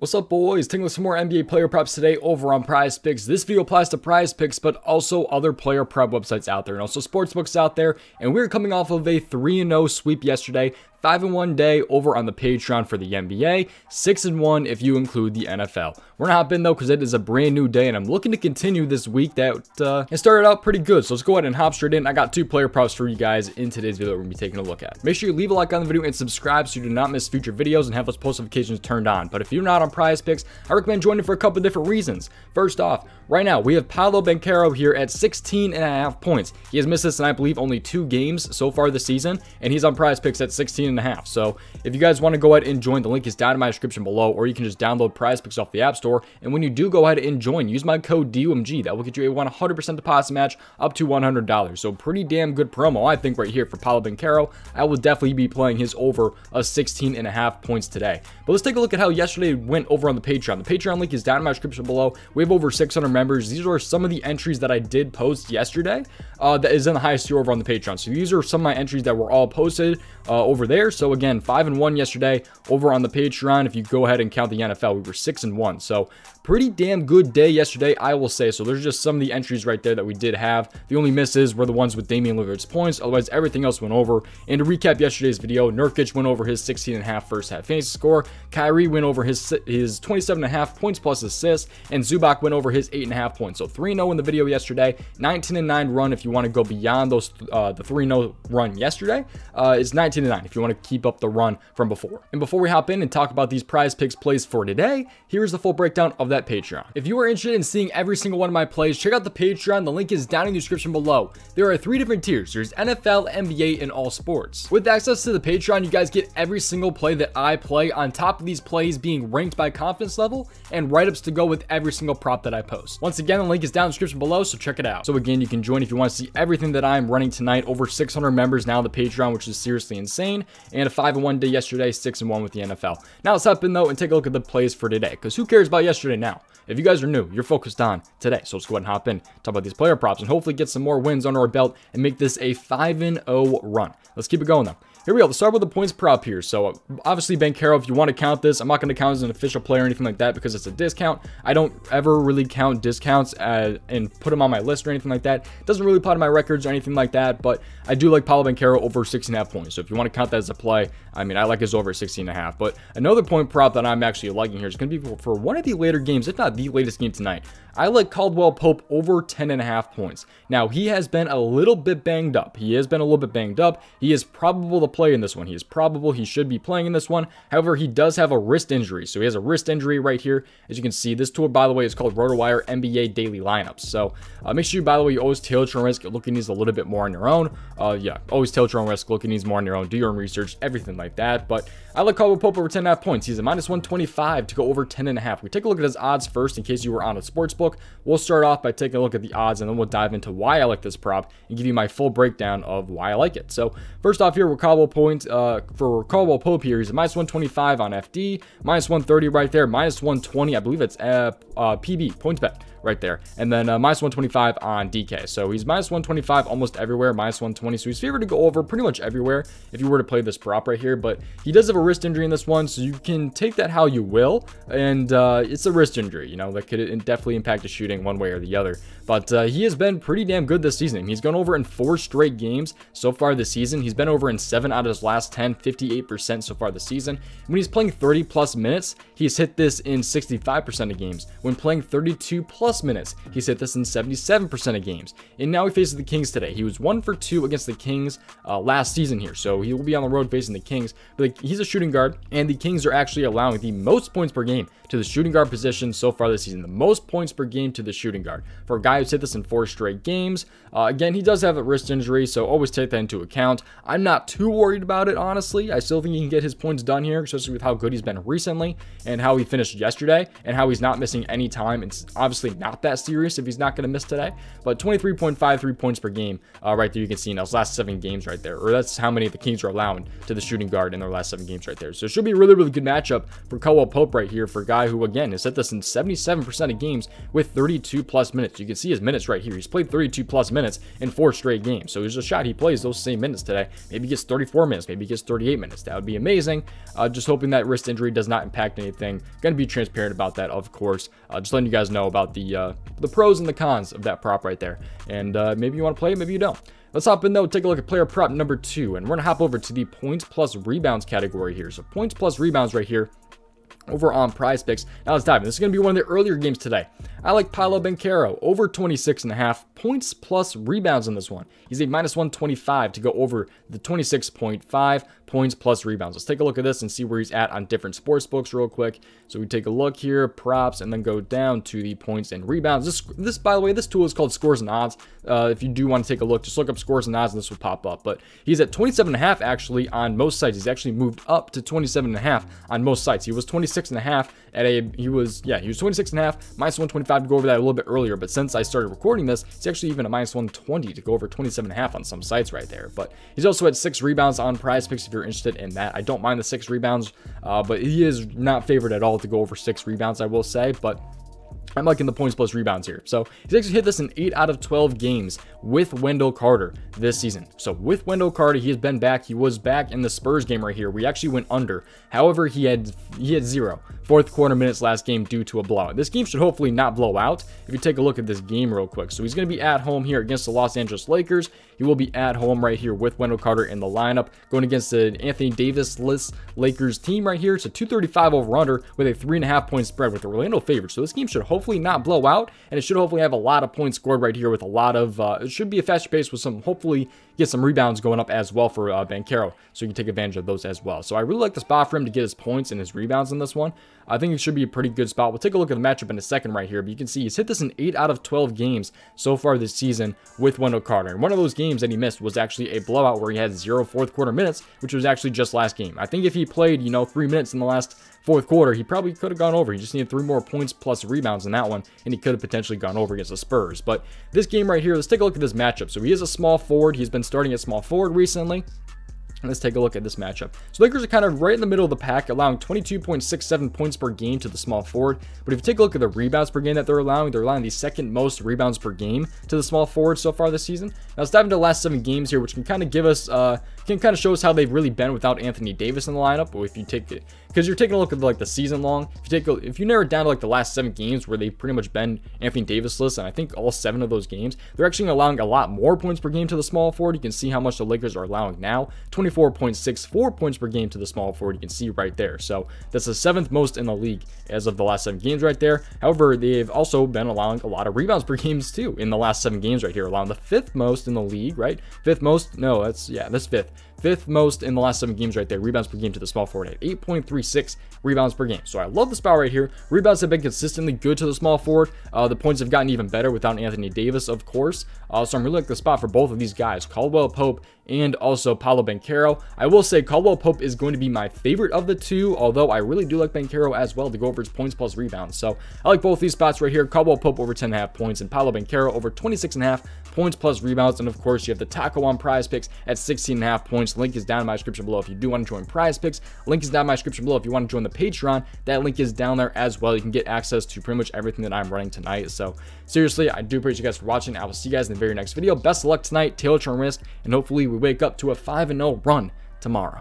What's up, boys? Taking some more NBA player props today over on prizepicks. This video applies to prizepicks, but also other player prop websites out there and also sportsbooks out there. And we're coming off of a 3-0 sweep yesterday. 5-1 day over on the Patreon for the NBA, 6-1 if you include the NFL. We're not hopping though because it is a brand new day and I'm looking to continue this week that it started out pretty good. So let's go ahead and hop straight in. I got two player props for you guys in today's video that we're going to be taking a look at. Make sure you leave a like on the video and subscribe so you do not miss future videos and have those post notifications turned on. But if you're not on prizepicks, I recommend joining for a couple of different reasons. First off, right now we have Paolo Banchero here at 16.5 points. He has missed this in I believe only 2 games so far this season and he's on prizepicks at 16.5. So if you guys want to go ahead and join, the link is down in my description below, or you can just download prizepicks off the App Store. And when you do go ahead and join, use my code DOMG. That will get you a 100% deposit match up to $100. So pretty damn good promo, I think, right here for Paolo Banchero. I will definitely be playing his over a 16.5 points today. But let's take a look at how yesterday went over on the Patreon. The Patreon link is down in my description below. We have over 600 members. These are some of the entries that I did post yesterday. That is in the highest tier over on the Patreon. So these are some of my entries that were all posted over there. So again, 5-1 yesterday over on the Patreon. If you go ahead and count the NFL, we were 6-1. So pretty damn good day yesterday, I will say. So there's just some of the entries right there that we did have. The only misses were the ones with Damian Lillard's points. Otherwise, everything else went over. And to recap yesterday's video, Nurkic went over his 16.5 first half fantasy score. Kyrie went over his 27.5 points plus assists. And Zubac went over his 8.5 points. So 3-0 in the video yesterday. 19-9 run if you want to go beyond those the 3-0 run yesterday. It's 19-9 if you want to keep up the run from before. And before we hop in and talk about these prizepicks plays for today, here's the full breakdown of that Patreon. If you are interested in seeing every single one of my plays, check out the Patreon. The link is down in the description below. There are 3 different tiers. There's NFL, NBA, and all sports. With access to the Patreon, you guys get every single play that I play, on top of these plays being ranked by confidence level and write-ups to go with every single prop that I post. Once again, the link is down in the description below, so check it out. So again, you can join if you want to see everything that I'm running tonight. Over 600 members now on the Patreon, which is seriously insane. And a 5-1 day yesterday, 6-1 with the NFL. Now let's hop in though and take a look at the plays for today, because who cares about yesterday now? If you guys are new, you're focused on today. So let's go ahead and hop in, talk about these player props, and hopefully get some more wins under our belt and make this a 5-0 run. Let's keep it going though. Here we go. Let's start with the points prop here. So obviously Banchero, if you want to count this, I'm not going to count as an official player or anything like that because it's a discount. I don't ever really count discounts and put them on my list or anything like that. It doesn't really apply to my records or anything like that, but I do like Paolo Banchero over 16.5 points. So if you want to count that as a play, I mean, I like his over 16.5. But another point prop that I'm actually liking here is going to be for one of the later games, if not the latest game tonight. I like Caldwell Pope over 10.5 points. Now, he has been a little bit banged up. He is probable to play in this one. He should be playing in this one. However, he does have a wrist injury. So he has a wrist injury right here. As you can see, this tool, by the way, is called Rotowire NBA Daily Lineups. So make sure, by the way, you always tailor your own risk. Look at these a little bit more on your own. Yeah, always tailor your own risk. Look at these more on your own. Do your own research, everything like that. But I like Caldwell Pope over 10.5 points. He's a -125 to go over 10.5. We take a look at his odds first in case you were on a sports book. We'll start off by taking a look at the odds and then we'll dive into why I like this prop and give you my full breakdown of why I like it. So first off here, for Caldwell Pope here, he's a -125 on FD, -130 right there, -120. I believe it's PB, points bet right there, and then -125 on DK. So he's -125 almost everywhere, -120. So he's favored to go over pretty much everywhere if you were to play this prop right here. But he does have a wrist injury in this one, so you can take that how you will. And it's a wrist injury, you know, that could definitely impact his shooting one way or the other. But he has been pretty damn good this season. He's gone over in 4 straight games so far this season. He's been over in 7 out of his last 10, 58% so far this season. When he's playing 30 plus minutes, he's hit this in 65% of games. When playing 32 plus minutes, he's hit this in 77% of games. And now he faces the Kings today. He was 1 for 2 against the Kings last season here. So he will be on the road facing the Kings. But he's a shooting guard, and the Kings are actually allowing the most points per game to the shooting guard position so far this season. The most points per game to the shooting guard. For a guy who's hit this in 4 straight games. Again, he does have a wrist injury, so always take that into account. I'm not too worried about it, honestly. I still think he can get his points done here, especially with how good he's been recently and how he finished yesterday and how he's not missing any time and obviously not that serious if he's not going to miss today. But 23.53 points per game right there, you can see in those last 7 games right there, or that's how many the Kings are allowing to the shooting guard in their last 7 games right there. So it should be a really, really good matchup for Caldwell Pope right here, for a guy who, again, has hit this in 77% of games with 32 plus minutes. You can see his minutes right here. He's played 32 plus minutes in 4 straight games. So there's a shot he plays those same minutes today. Maybe he gets 34 minutes, maybe he gets 38 minutes. That would be amazing. Just hoping that wrist injury does not impact anything. Going to be transparent about that, of course. Just letting you guys know about the pros and the cons of that prop right there. And maybe you want to play it, maybe you don't. Let's hop in though, take a look at player prop number 2, and we're gonna hop over to the points plus rebounds category here. So points plus rebounds right here over on PrizePicks. Now let's dive in. This is going to be one of the earlier games today. I like Paolo Banchero over 26.5 points plus rebounds in this one. He's a minus 125 to go over the 26.5 points plus rebounds. Let's take a look at this and see where he's at on different sports books real quick. So we take a look here, props, and then go down to the points and rebounds. This by the way, this tool is called Scores and Odds. If you do want to take a look, just look up Scores and Odds and this will pop up. But he's at 27.5 actually on most sites. He's actually moved up to 27.5 on most sites. He was 26.5 at he was 26.5, minus 125 to go over that a little bit earlier. But since I started recording this, it's actually even a minus 120 to go over 27.5 on some sites right there. But he's also at 6 rebounds on PrizePicks if you're interested in that. I don't mind the 6 rebounds, but he is not favored at all to go over 6 rebounds, I will say. But I'm liking the points plus rebounds here. So he's actually hit this in 8 out of 12 games with Wendell Carter this season. So with Wendell Carter, he has been back. He was back in the Spurs game right here. We actually went under. However, he had 0 fourth quarter minutes last game due to a blowout. This game should hopefully not blow out if you take a look at this game real quick. So he's going to be at home here against the Los Angeles Lakers. He will be at home right here with Wendell Carter in the lineup, going against the Anthony Davis-less Lakers team right here. It's a 235 over under with a 3.5 point spread with the Orlando favorite. So this game should hopefully not blow out, and it should hopefully have a lot of points scored right here with a lot of, it should be a faster pace with some, hopefully get some rebounds going up as well for Banchero, so you can take advantage of those as well. So I really like the spot for him to get his points and his rebounds in this one. I think it should be a pretty good spot. We'll take a look at the matchup in a second right here, but you can see he's hit this in 8 out of 12 games so far this season with Wendell Carter. And one of those games that he missed was actually a blowout where he had 0 fourth quarter minutes, which was actually just last game. I think if he played, 3 minutes in the last fourth quarter, he probably could have gone over. He just needed 3 more points plus rebounds in that one, and he could have potentially gone over against the Spurs. But this game right here, let's take a look at this matchup. So he is a small forward. He's been starting at small forward recently. Let's take a look at this matchup. So Lakers are kind of right in the middle of the pack, allowing 22.67 points per game to the small forward. But if you take a look at the rebounds per game that they're allowing the second most rebounds per game to the small forward so far this season. Now let's dive into the last 7 games here, which can kind of give us, show us how they've really been without Anthony Davis in the lineup. Or if you take it, because you're taking a look at like the season long, if you narrow it down to like the last 7 games where they've pretty much been Anthony Davis-less, and I think all 7 of those games, they're actually allowing a lot more points per game to the small forward. You can see how much the Lakers are allowing now. 24.64 points per game to the small forward, you can see right there. So that's the 7th most in the league as of the last 7 games right there. However, they've also been allowing a lot of rebounds per games too in the last 7 games right here, allowing the 5th most in the league, right? 5th most, no, that's 5th most in the last 7 games right there. Rebounds per game to the small forward at 8.36 rebounds per game. So I love the spot right here. Rebounds have been consistently good to the small forward. The points have gotten even better without Anthony Davis, of course. So I'm really like the spot for both of these guys, Caldwell Pope and also Paolo Banchero. I will say Caldwell Pope is going to be my favorite of the 2, although I really do like Banchero as well to go over his points plus rebounds. So I like both these spots right here. Caldwell Pope over 10.5 points and Paolo Banchero over 26.5 points plus rebounds. And of course, you have the taco on PrizePicks at 16.5 points. Link is down in my description below if you do want to join PrizePicks. Link is down in my description below if you want to join the Patreon. That link is down there as well. You can get access to pretty much everything that I'm running tonight. So seriously, I do appreciate you guys for watching. I will see you guys in the very next video. Best of luck tonight, tail turn risk, and hopefully we wake up to a 5-0 run tomorrow.